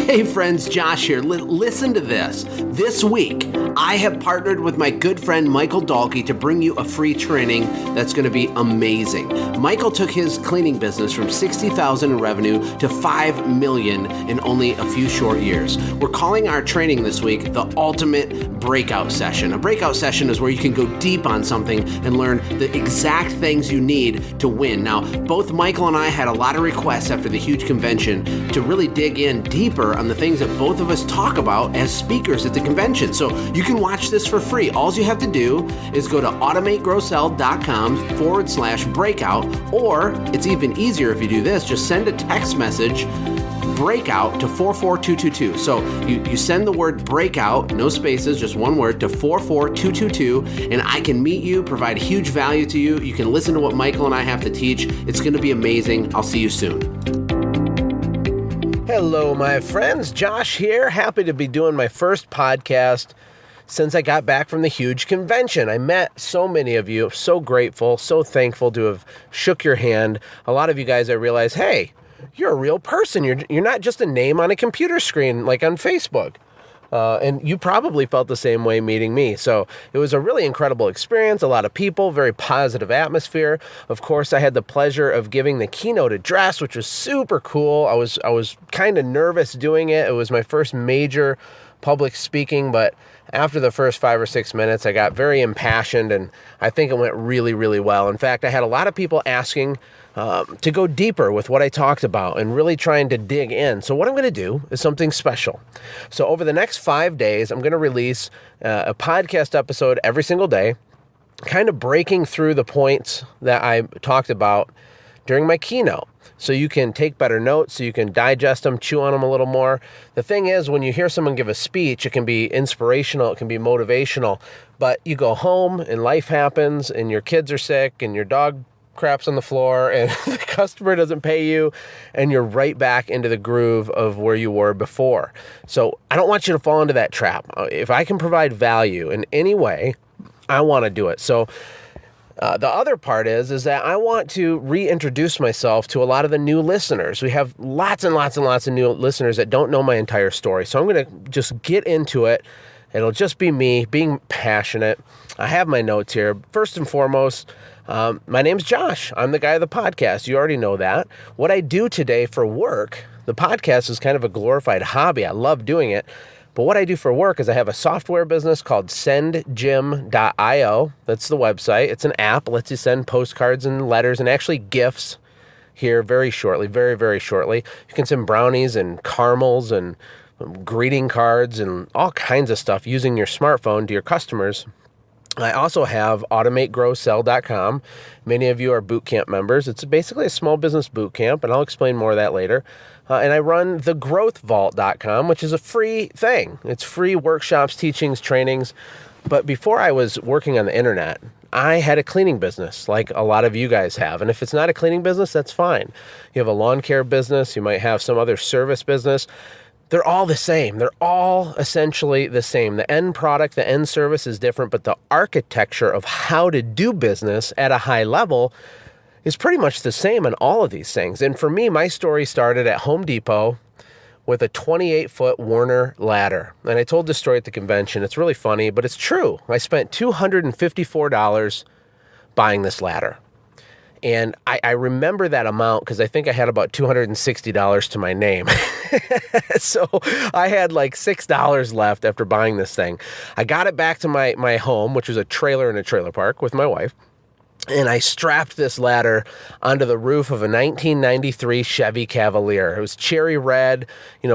Hey friends, Josh here. Listen to this. This week, I have partnered with my good friend Michael Dahlke to bring you a free training that's going to be amazing. Michael took his cleaning business from $60,000 in revenue to $5 million in only a few short years. We're calling our training this week the Ultimate Breakout Session. A breakout session is where you can go deep on something and learn the exact things you need to win. Now, both Michael and I had a lot of requests after the huge convention to really dig in deeper on the things that both of us talk about as speakers at the convention. So you can watch this for free. All you have to do is go to automategrowsell.com/breakout, or it's even easier if you do this, just send a text message breakout to 44222. So you send the word breakout, no spaces, just one word, to 44222, and I can meet you, provide huge value to you. You can listen to what Michael and I have to teach. It's going to be amazing. I'll see you soon. Hello, my friends. Josh here. Happy to be doing my first podcast since I got back from the huge convention. I met so many of you. So grateful, so thankful to have shook your hand. A lot of you guys, I realize, hey, you're a real person. You're not just a name on a computer screen like on Facebook. And you probably felt the same way meeting me. So it was a really incredible experience. A lot of people, very positive atmosphere. Of course, I had the pleasure of giving the keynote address, which was super cool. I was kind of nervous doing it. It was my first major public speaking, but after the first 5 or 6 minutes, I got very impassioned, and I think it went really, really well. In fact, I had a lot of people asking to go deeper with what I talked about and really trying to dig in. So what I'm going to do is something special. So over the next 5 days, I'm going to release a podcast episode every single day, kind of breaking through the points that I talked about during my keynote. So you can take better notes, so you can digest them, chew on them a little more. The thing is, when you hear someone give a speech, it can be inspirational, it can be motivational, but you go home and life happens and your kids are sick and your dog craps on the floor and the customer doesn't pay you, and you're right back into the groove of where you were before. So I don't want you to fall into that trap. If I can provide value in any way, I want to do it. So the other part is that I want to reintroduce myself to a lot of the new listeners. We have lots and lots and lots of new listeners that don't know my entire story. So I'm going to just get into it. It'll just be me being passionate. I have my notes here. First and foremost, my name's Josh. I'm the guy of the podcast. You already know that. What I do today for work, the podcast is kind of a glorified hobby. I love doing it. But what I do for work is I have a software business called sendgym.io. That's the website. It's an app. Lets you send postcards and letters and actually gifts here very shortly, very, very shortly. You can send brownies and caramels and greeting cards and all kinds of stuff using your smartphone to your customers. I also have automategrowsell.com. Many of you are bootcamp members. It's basically a small business bootcamp, and I'll explain more of that later. And I run thegrowthvault.com, which is a free thing. It's free workshops, teachings, trainings. But before I was working on the internet, I had a cleaning business like a lot of you guys have. And if it's not a cleaning business, that's fine. You have a lawn care business. You might have some other service business. They're all the same. They're all essentially the same. The end product, the end service is different, but the architecture of how to do business at a high level is pretty much the same in all of these things. And for me, my story started at Home Depot with a 28-foot Warner ladder. And I told this story at the convention. It's really funny, but it's true. I spent $254 buying this ladder. And I remember that amount because I think I had about $260 to my name. So I had like $6 left after buying this thing. I got it back to my home, which was a trailer in a trailer park with my wife. And I strapped this ladder onto the roof of a 1993 Chevy Cavalier. It was cherry red,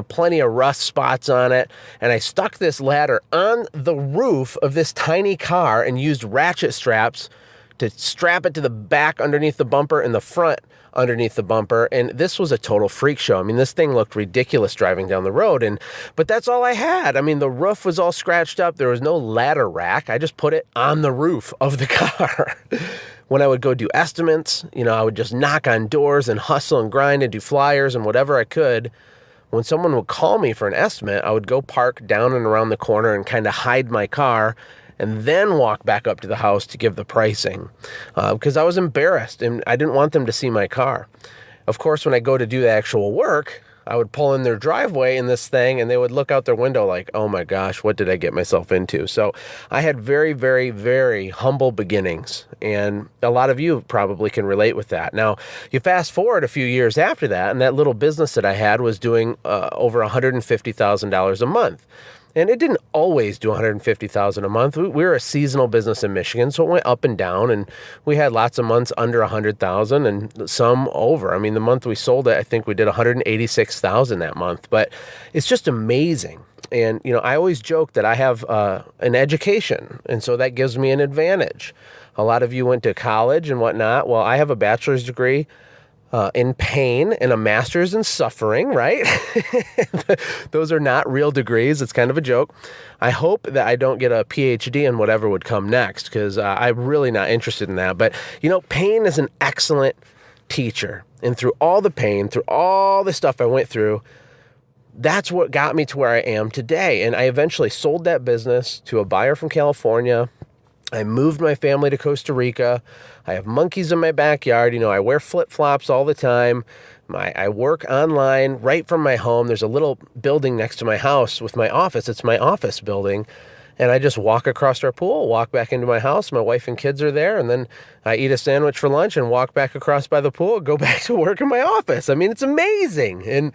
plenty of rust spots on it. And I stuck this ladder on the roof of this tiny car and used ratchet straps to strap it to the back underneath the bumper and the front underneath the bumper. And this was a total freak show. I mean, this thing looked ridiculous driving down the road. But that's all I had. I mean, the roof was all scratched up. There was no ladder rack. I just put it on the roof of the car. When I would go do estimates, I would just knock on doors and hustle and grind and do flyers and whatever I could. When someone would call me for an estimate, I would go park down and around the corner and kind of hide my car and then walk back up to the house to give the pricing because I was embarrassed and I didn't want them to see my car. Of course, when I go to do the actual work, I would pull in their driveway in this thing and they would look out their window like, oh my gosh, what did I get myself into? So I had very, very, very humble beginnings. And a lot of you probably can relate with that. Now, you fast forward a few years after that, and that little business that I had was doing over $150,000 a month. And it didn't always do $150,000 a month. We were a seasonal business in Michigan, so it went up and down, and we had lots of months under $100,000 and some over. I mean, the month we sold it, I think we did $186,000 that month. But it's just amazing. And, I always joke that I have an education, and so that gives me an advantage. A lot of you went to college and whatnot. Well, I have a bachelor's degree in pain and a master's in suffering, right? Those are not real degrees. It's kind of a joke. I hope that I don't get a PhD in whatever would come next, because I'm really not interested in that. But, pain is an excellent teacher. And through all the pain, through all the stuff I went through, that's what got me to where I am today. And I eventually sold that business to a buyer from California. I moved my family to Costa Rica. I have monkeys in my backyard. I wear flip-flops all the time. I work online right from my home. There's a little building next to my house with my office. It's my office building. And I just walk across our pool, walk back into my house. My wife and kids are there. And then I eat a sandwich for lunch and walk back across by the pool, go back to work in my office. I mean, it's amazing. And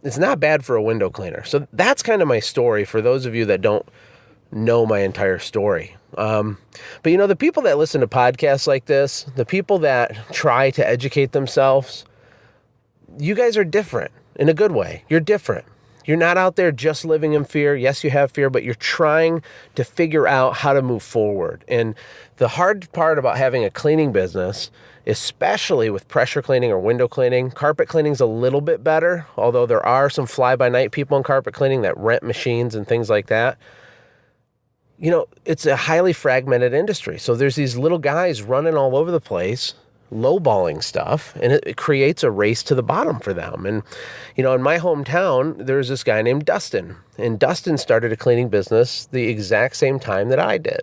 it's not bad for a window cleaner. So that's kind of my story for those of you that don't know my entire story. But the people that listen to podcasts like this, the people that try to educate themselves, you guys are different in a good way. You're different. You're not out there just living in fear. Yes, you have fear, but you're trying to figure out how to move forward. And the hard part about having a cleaning business, especially with pressure cleaning or window cleaning, carpet cleaning is a little bit better, although there are some fly-by-night people in carpet cleaning that rent machines and things like that. It's a highly fragmented industry. So there's these little guys running all over the place, lowballing stuff, and it creates a race to the bottom for them. And, in my hometown, there's this guy named Dustin. And Dustin started a cleaning business the exact same time that I did.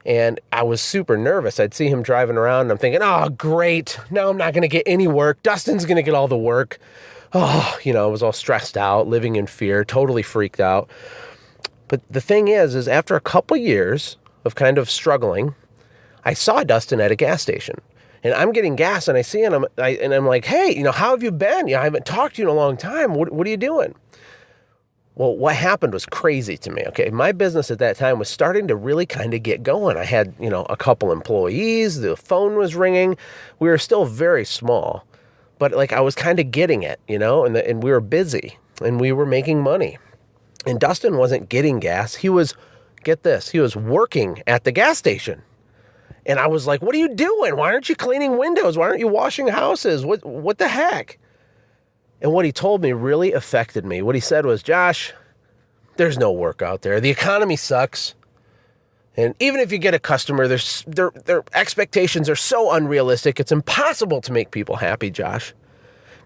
And I was super nervous. I'd see him driving around, and I'm thinking, oh, great. Now I'm not going to get any work. Dustin's going to get all the work. Oh, I was all stressed out, living in fear, totally freaked out. But the thing is after a couple years of kind of struggling, I saw Dustin at a gas station. And I'm getting gas, and I see him, and I'm like, hey, how have you been? I haven't talked to you in a long time. What are you doing? Well, what happened was crazy to me, okay? My business at that time was starting to really kind of get going. I had, a couple employees. The phone was ringing. We were still very small. But, I was kind of getting it, and we were busy, and we were making money. And Dustin wasn't getting gas. He was, get this, he was working at the gas station. And I was like, what are you doing? Why aren't you cleaning windows? Why aren't you washing houses? What the heck? And what he told me really affected me. What he said was, Josh, there's no work out there. The economy sucks. And even if you get a customer, their expectations are so unrealistic. It's impossible to make people happy, Josh.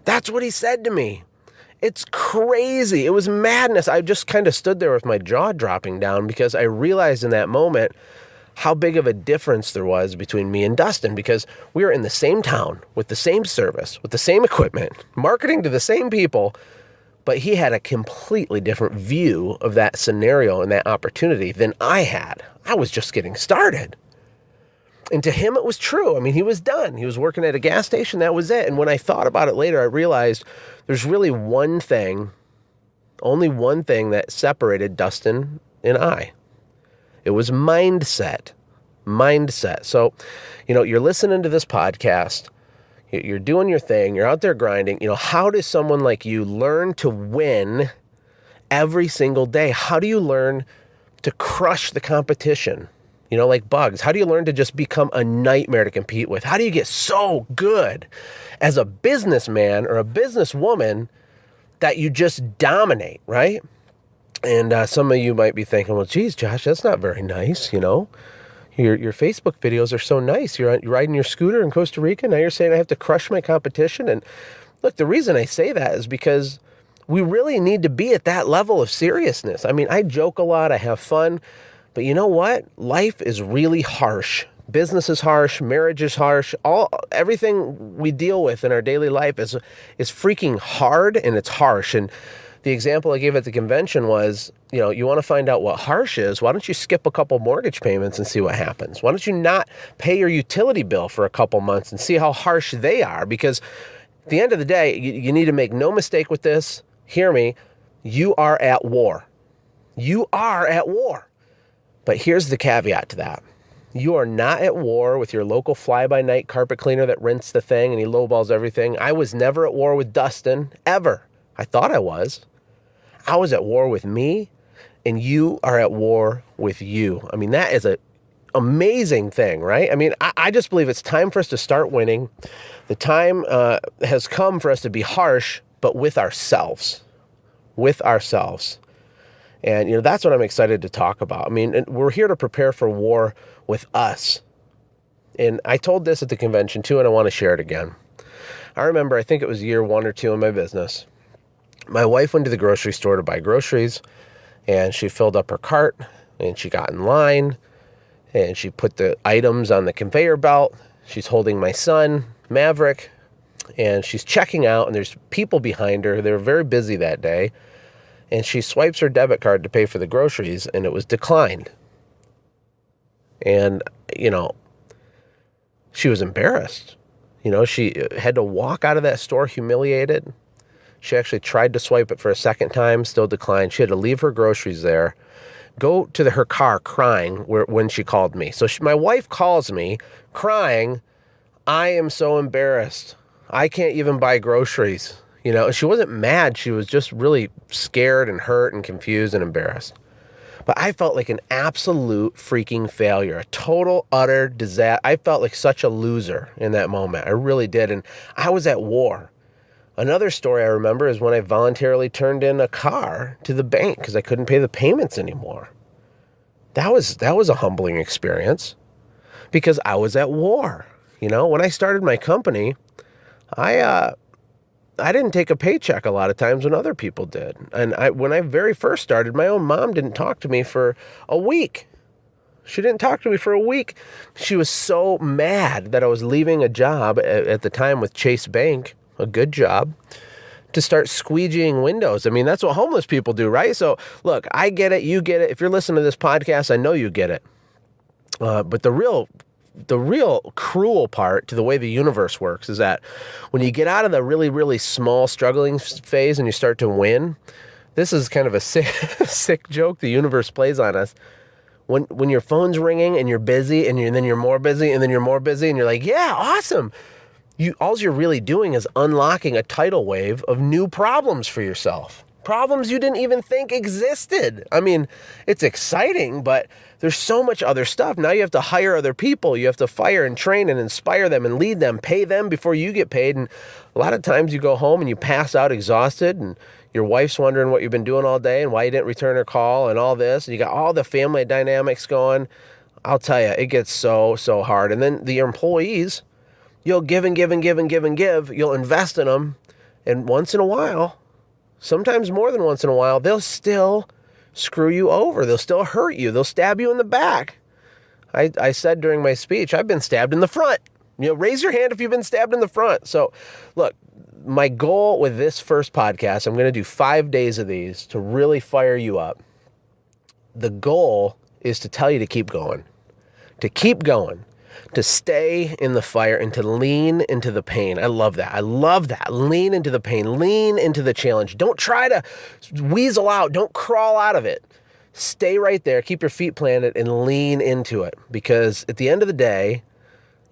That's what he said to me. It's crazy. It was madness. I just kind of stood there with my jaw dropping down because I realized in that moment how big of a difference there was between me and Dustin, because we were in the same town with the same service, with the same equipment, marketing to the same people, but he had a completely different view of that scenario and that opportunity than I had. I was just getting started. And to him, it was true. I mean, he was done. He was working at a gas station. That was it. And when I thought about it later, I realized there's really one thing, only one thing that separated Dustin and I. It was mindset. Mindset. So, you're listening to this podcast. You're doing your thing. You're out there grinding. How does someone like you learn to win every single day? How do you learn to crush the competition? Like bugs. How do you learn to just become a nightmare to compete with? How do you get so good as a businessman or a businesswoman that you just dominate, right? And some of you might be thinking, well, geez, Josh, that's not very nice, Your Facebook videos are so nice. You're riding your scooter in Costa Rica. Now you're saying I have to crush my competition. And look, the reason I say that is because we really need to be at that level of seriousness. I mean, I joke a lot. I have fun. But you know what? Life is really harsh Business is harsh, marriage is harsh, everything we deal with in our daily life is freaking hard and it's harsh. And the example I gave at the convention was, you want to find out what harsh is, why don't you skip a couple mortgage payments and see what happens? Why don't you not pay your utility bill for a couple months and see how harsh they are? Because at the end of the day, you need to make no mistake with this. Hear me. You are at war. You are at war. But here's the caveat to that. You are not at war with your local fly-by-night carpet cleaner that rents the thing and he lowballs everything. I was never at war with Dustin, ever. I thought I was. I was at war with me, and you are at war with you. I mean, that is an amazing thing, right? I mean, I just believe it's time for us to start winning. The time has come for us to be harsh, but with ourselves. With ourselves. And, that's what I'm excited to talk about. I mean, we're here to prepare for war with us. And I told this at the convention, too, and I want to share it again. I remember, I think it was year 1 or 2 in my business. My wife went to the grocery store to buy groceries, and she filled up her cart, and she got in line, and she put the items on the conveyor belt. She's holding my son, Maverick, and she's checking out, and there's people behind her. They were very busy that day, and she swipes her debit card to pay for the groceries, and it was declined. And, she was embarrassed. She had to walk out of that store humiliated. She actually tried to swipe it for a second time, still declined. She had to leave her groceries there, go to her car crying when she called me. So my wife calls me crying, I am so embarrassed. I can't even buy groceries. She wasn't mad. She was just really scared and hurt and confused and embarrassed. But I felt like an absolute freaking failure, a total, utter disaster. I felt like such a loser in that moment. I really did. And I was at war. Another story I remember is when I voluntarily turned in a car to the bank because I couldn't pay the payments anymore. That was a humbling experience because I was at war. When I started my company, I didn't take a paycheck a lot of times when other people did. And when I very first started, my own mom didn't talk to me for a week. She didn't talk to me for a week. She was so mad that I was leaving a job at the time with Chase Bank, a good job, to start squeegeeing windows. I mean, that's what homeless people do, right? So look, I get it. You get it. If you're listening to this podcast, I know you get it. But the real cruel part to the way the universe works is that when you get out of the really, really small struggling phase and you start to win, this is kind of a sick joke the universe plays on us. When your phone's ringing and you're busy and then you're more busy and then you're more busy and you're like, yeah, awesome. All you're really doing is unlocking a tidal wave of new problems for yourself. Problems you didn't even think existed. I mean, it's exciting, but there's so much other stuff. Now you have to hire other people. You have to fire and train and inspire them and lead them, pay them before you get paid. And a lot of times you go home and you pass out exhausted and your wife's wondering what you've been doing all day and why you didn't return her call and all this. And you got all the family dynamics going. I'll tell you, it gets so hard. And then the employees, you'll give and give and give and give and give. You'll invest in them. And once in a while, sometimes more than once in a while, they'll still screw you over. They'll still hurt you. They'll stab you in the back. I said during my speech, I've been stabbed in the front. Raise your hand if you've been stabbed in the front. So look, my goal with this first podcast, I'm going to do 5 days of these to really fire you up. The goal is to tell you to keep going, to stay in the fire and to lean into the pain. I love that. Lean into the pain, lean into the challenge. Don't try to weasel out. Don't crawl out of it. Stay right there. Keep your feet planted and lean into it, because at the end of the day,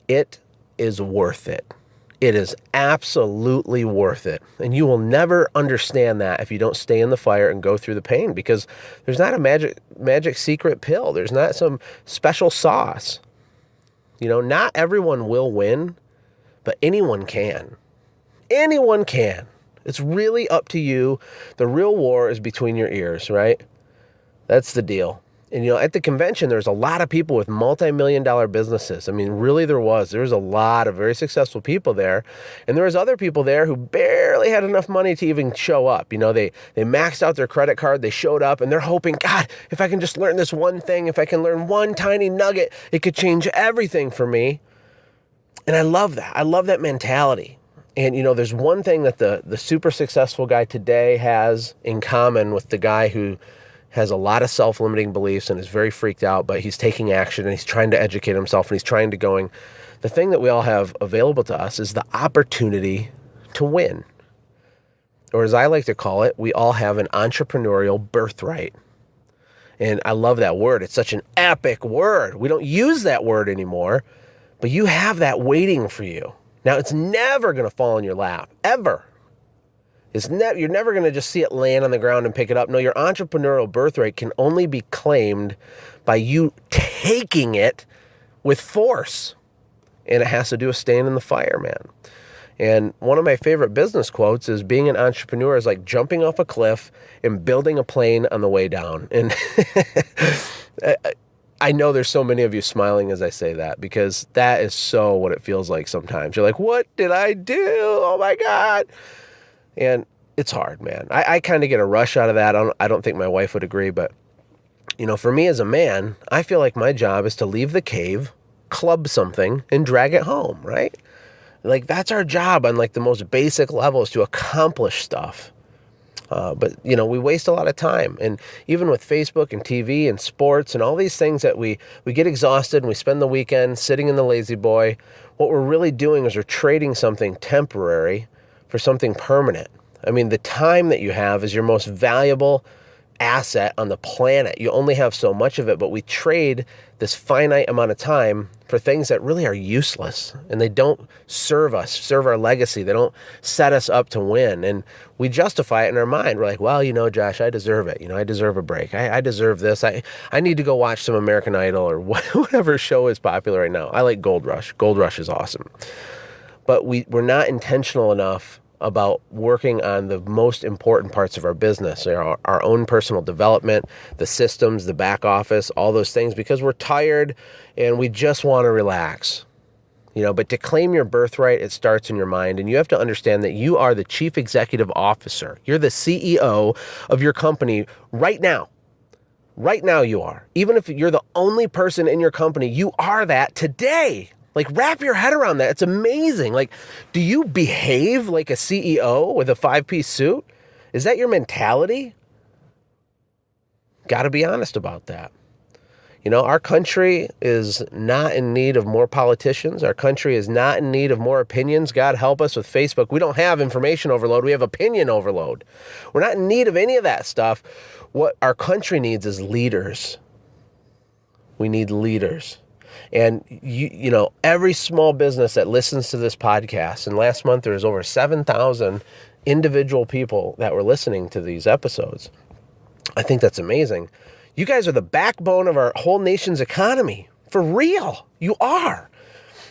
it is worth it. It is absolutely worth it. And you will never understand that if you don't stay in the fire and go through the pain, because there's not a magic secret pill. There's not some special sauce. Not everyone will win, but anyone can. Anyone can. It's really up to you. The real war is between your ears, right? That's the deal. And, at the convention, there's a lot of people with multi-million-dollar businesses. I mean, really there was a lot of very successful people there. And there was other people there who barely had enough money to even show up. They maxed out their credit card. They showed up and they're hoping, God, if I can just learn this one thing, if I can learn one tiny nugget, it could change everything for me. And I love that. I love that mentality. And, there's one thing that the super successful guy today has in common with the guy who has a lot of self-limiting beliefs and is very freaked out, but he's taking action and he's trying to educate himself and he's trying to going. The thing that we all have available to us is the opportunity to win. Or as I like to call it, we all have an entrepreneurial birthright. And I love that word. It's such an epic word. We don't use that word anymore, but you have that waiting for you. Now, it's never going to fall in your lap, ever. You're never going to just see it land on the ground and pick it up. No, your entrepreneurial birthright can only be claimed by you taking it with force. And it has to do with staying in the fire, man. And one of my favorite business quotes is being an entrepreneur is like jumping off a cliff and building a plane on the way down. And I know there's so many of you smiling as I say that, because that is so what it feels like sometimes. You're like, what did I do? Oh my God. And it's hard, man. I kind of get a rush out of that. I don't think my wife would agree, but for me as a man, I feel like my job is to leave the cave, club something, and drag it home, right? Like that's our job on like the most basic levels, to accomplish stuff. But we waste a lot of time. And even with Facebook and TV and sports and all these things that we get exhausted and we spend the weekend sitting in the lazy boy, what we're really doing is we're trading something temporary for something permanent. I mean, the time that you have is your most valuable asset on the planet. You only have so much of it, but we trade this finite amount of time for things that really are useless, and they don't serve our legacy. They don't set us up to win. And we justify it in our mind. We're like, well, Josh, I deserve it. I deserve a break. I deserve this. I need to go watch some American Idol or whatever show is popular right now. I like Gold Rush. Gold Rush is awesome. But we're not intentional enough about working on the most important parts of our business, our own personal development, the systems, the back office, all those things, because we're tired and we just want to relax. But to claim your birthright, it starts in your mind, and you have to understand that you are the chief executive officer. You're the CEO of your company right now. Right now you are. Even if you're the only person in your company, you are that today. Like, wrap your head around that. It's amazing. Like, do you behave like a CEO with a 5-piece suit? Is that your mentality? Got to be honest about that. Our country is not in need of more politicians. Our country is not in need of more opinions. God help us with Facebook. We don't have information overload. We have opinion overload. We're not in need of any of that stuff. What our country needs is leaders. We need leaders. And every small business that listens to this podcast, and last month there was over 7,000 individual people that were listening to these episodes. I think that's amazing. You guys are the backbone of our whole nation's economy. For real. You are.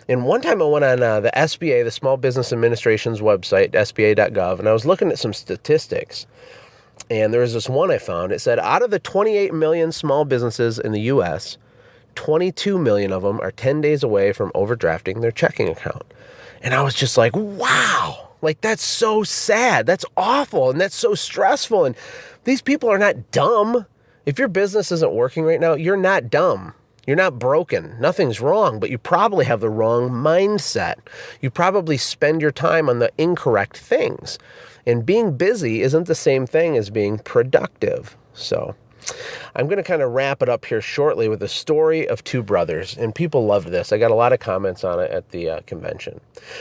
And one time I went on the SBA, the Small Business Administration's website, sba.gov, and I was looking at some statistics. And there was this one I found. It said out of the 28 million small businesses in the U.S., 22 million of them are 10 days away from overdrafting their checking account. And I was just like, wow, like that's so sad. That's awful. And that's so stressful. And these people are not dumb. If your business isn't working right now, you're not dumb. You're not broken. Nothing's wrong, but you probably have the wrong mindset. You probably spend your time on the incorrect things. And being busy isn't the same thing as being productive. So I'm going to kind of wrap it up here shortly with a story of two brothers, and people loved this. I got a lot of comments on it at the convention.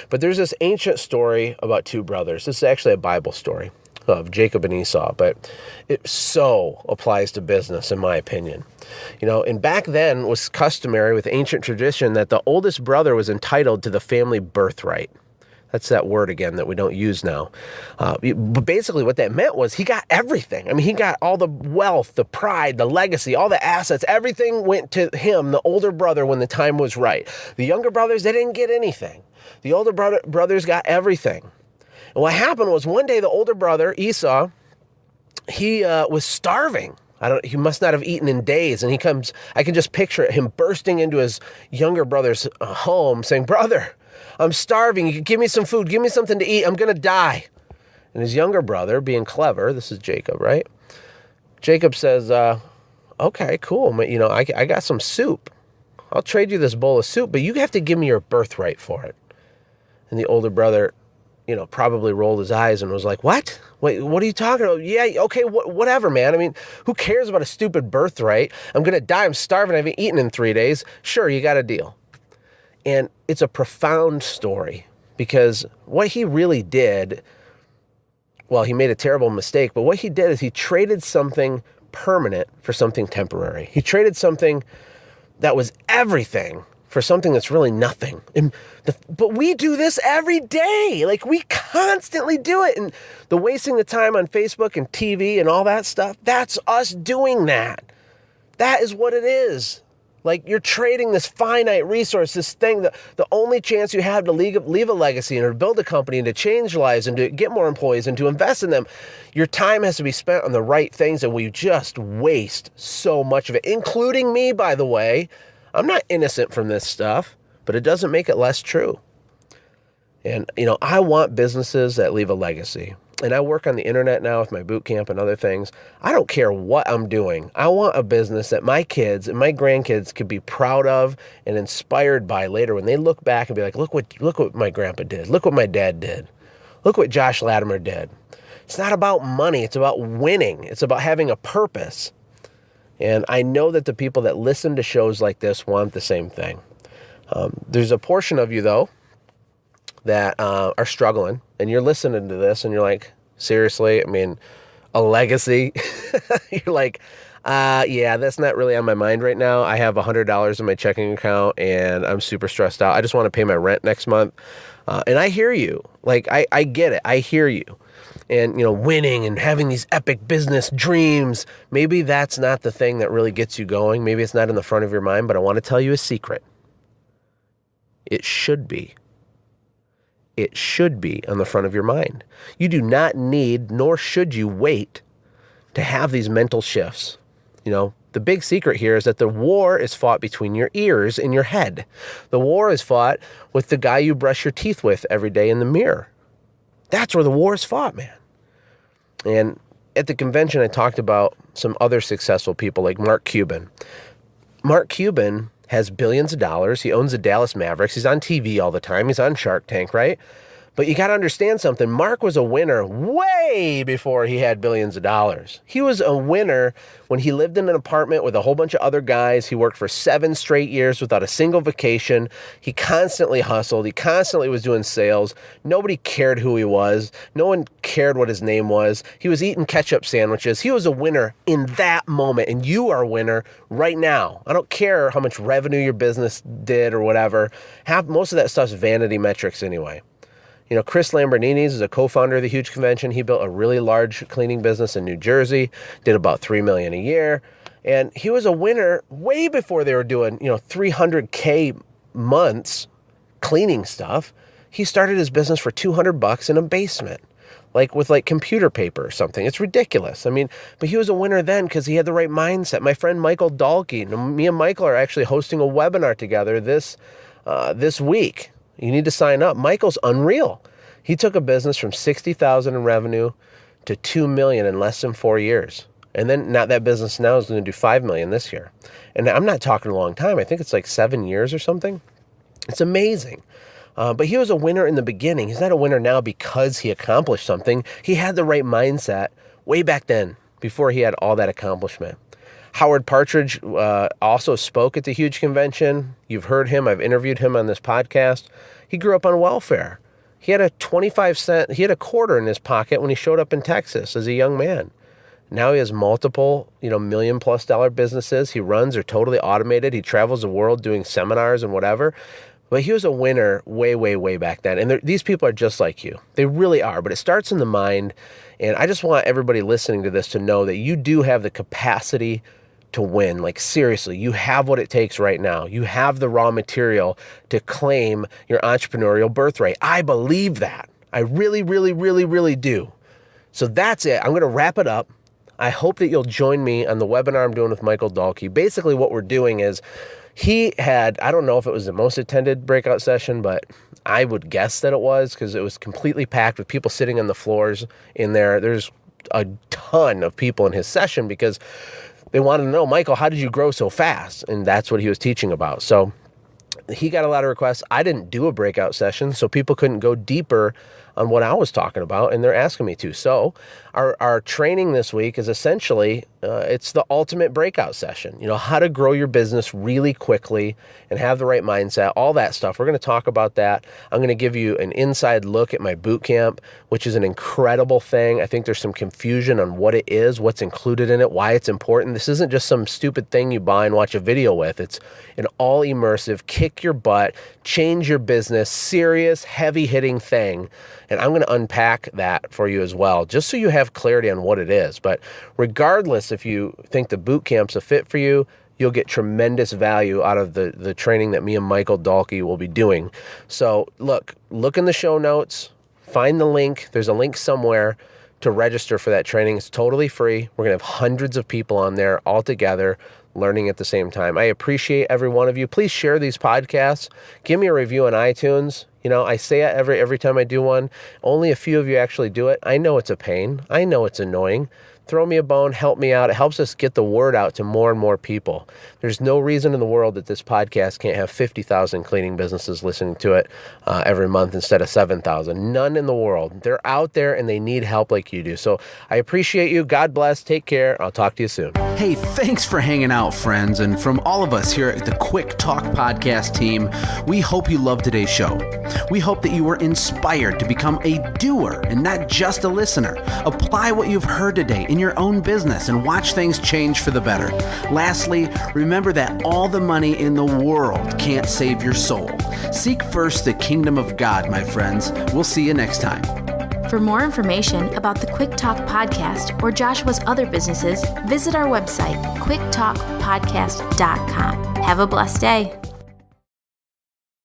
But there's this ancient story about two brothers. This is actually a Bible story of Jacob and Esau, but it so applies to business, in my opinion. And back then it was customary with ancient tradition that the oldest brother was entitled to the family birthright. That's that word again that we don't use now. But basically what that meant was he got everything. I mean, he got all the wealth, the pride, the legacy, all the assets. Everything went to him, the older brother, when the time was right. The younger brothers, they didn't get anything. The older brothers got everything. And what happened was one day the older brother, Esau, he was starving. He must not have eaten in days. And I can just picture him bursting into his younger brother's home saying, "Brother, I'm starving. You can give me some food. Give me something to eat. I'm going to die." And his younger brother, being clever, this is Jacob, right? Jacob says, "Okay, cool. I got some soup. I'll trade you this bowl of soup, but you have to give me your birthright for it." And the older brother, probably rolled his eyes and was like, "What? Wait, what are you talking about? Yeah, okay, whatever, man. I mean, who cares about a stupid birthright? I'm going to die. I'm starving. I haven't eaten in 3 days. Sure, you got a deal." And it's a profound story because what he really did, well, he made a terrible mistake, but what he did is he traded something permanent for something temporary. He traded something that was everything for something that's really nothing. But we do this every day. Like, we constantly do it. And the wasting the time on Facebook and TV and all that stuff, that's us doing that. That is what it is. Like, you're trading this finite resource, this thing, the only chance you have to leave a legacy and to build a company and to change lives and to get more employees and to invest in them. Your time has to be spent on the right things, and we just waste so much of it, including me, by the way. I'm not innocent from this stuff, but it doesn't make it less true. And, I want businesses that leave a legacy. And I work on the internet now with my boot camp and other things. I don't care what I'm doing. I want a business that my kids and my grandkids could be proud of and inspired by later when they look back and be like, look what my grandpa did. Look what my dad did. Look what Josh Latimer did. It's not about money. It's about winning. It's about having a purpose. And I know that the people that listen to shows like this want the same thing. There's a portion of you, though, that are struggling, and you're listening to this, and you're like, seriously? I mean, a legacy? You're like, yeah, that's not really on my mind right now. I have $100 in my checking account, and I'm super stressed out. I just want to pay my rent next month. And I hear you. Like, I get it. I hear you. And, winning and having these epic business dreams, maybe that's not the thing that really gets you going. Maybe it's not in the front of your mind, but I want to tell you a secret. It should be. It should be on the front of your mind. You do not need, nor should you wait to have these mental shifts. The big secret here is that the war is fought between your ears and your head. The war is fought with the guy you brush your teeth with every day in the mirror. That's where the war is fought, man. And at the convention, I talked about some other successful people like Mark Cuban. Mark Cuban has billions of dollars. He owns the Dallas Mavericks. He's on TV all the time. He's on Shark Tank, right? But you got to understand something. Mark was a winner way before he had billions of dollars. He was a winner when he lived in an apartment with a whole bunch of other guys. He worked for 7 straight years without a single vacation. He constantly hustled. He constantly was doing sales. Nobody cared who he was. No one cared what his name was. He was eating ketchup sandwiches. He was a winner in that moment, and you are a winner right now. I don't care how much revenue your business did or whatever. Most of that stuff's vanity metrics anyway. Chris Lamborghini's is a co-founder of the Huge Convention. He built a really large cleaning business in New Jersey, did about $3 million a year. And he was a winner way before they were doing, $300K months cleaning stuff. He started his business for $200 in a basement, with computer paper or something. It's ridiculous. I mean, but he was a winner then because he had the right mindset. My friend Michael Dahlke, me and Michael are actually hosting a webinar together this week. You need to sign up. Michael's unreal. He took a business from $60,000 in revenue to $2 million in less than 4 years. And then that business now is going to do $5 million this year. And I'm not talking a long time. I think it's 7 years or something. It's amazing. But he was a winner in the beginning. He's not a winner now because he accomplished something. He had the right mindset way back then before he had all that accomplishment. Howard Partridge also spoke at the Huge Convention. You've heard him. I've interviewed him on this podcast. He grew up on welfare. He had a 25-cent, he had a quarter in his pocket when he showed up in Texas as a young man. Now he has multiple, $1 million+ businesses. He runs, are totally automated. He travels the world doing seminars and whatever. But he was a winner way, way, way back then. And these people are just like you. They really are. But it starts in the mind. And I just want everybody listening to this to know that you do have the capacity to win. Seriously, you have what it takes right now. You have the raw material to claim your entrepreneurial birthright. I believe that. I really, really, really, really do. So that's it. I'm going to wrap it up. I hope that you'll join me on the webinar I'm doing with Michael Dahlke. Basically what we're doing is he had, I don't know if it was the most attended breakout session, but I would guess that it was because it was completely packed with people sitting on the floors in there. There's a ton of people in his session because they wanted to know, Michael, how did you grow so fast? And that's what he was teaching about. So he got a lot of requests. I didn't do a breakout session, so people couldn't go deeper on what I was talking about, and they're asking me to. So our training this week is essentially, it's the ultimate breakout session. How to grow your business really quickly and have the right mindset, all that stuff. We're going to talk about that. I'm going to give you an inside look at my boot camp, which is an incredible thing. I think there's some confusion on what it is, what's included in it, why it's important. This isn't just some stupid thing you buy and watch a video with. It's an all immersive, kick your butt, change your business, serious, heavy hitting thing. And I'm going to unpack that for you as well, just so you have clarity on what it is. But regardless, if you think the boot camp's a fit for you, you'll get tremendous value out of the training that me and Michael Dahlke will be doing. So look in the show notes, find the link. There's a link somewhere to register for that training. It's totally free. We're going to have hundreds of people on there all together learning at the same time. I appreciate every one of you. Please share these podcasts. Give me a review on iTunes. I say it every time I do one. Only a few of you actually do it. I know it's a pain. I know it's annoying. Throw me a bone, help me out. It helps us get the word out to more and more people. There's no reason in the world that this podcast can't have 50,000 cleaning businesses listening to it every month instead of 7,000. None in the world. They're out there and they need help like you do. So I appreciate you. God bless. Take care. I'll talk to you soon. Hey, thanks for hanging out, friends. And from all of us here at the Quick Talk Podcast team, we hope you loved today's show. We hope that you were inspired to become a doer and not just a listener. Apply what you've heard today in your own business and watch things change for the better. Lastly, remember that all the money in the world can't save your soul. Seek first the kingdom of God, my friends. We'll see you next time. For more information about the Quick Talk Podcast or Joshua's other businesses, visit our website, quicktalkpodcast.com. Have a blessed day.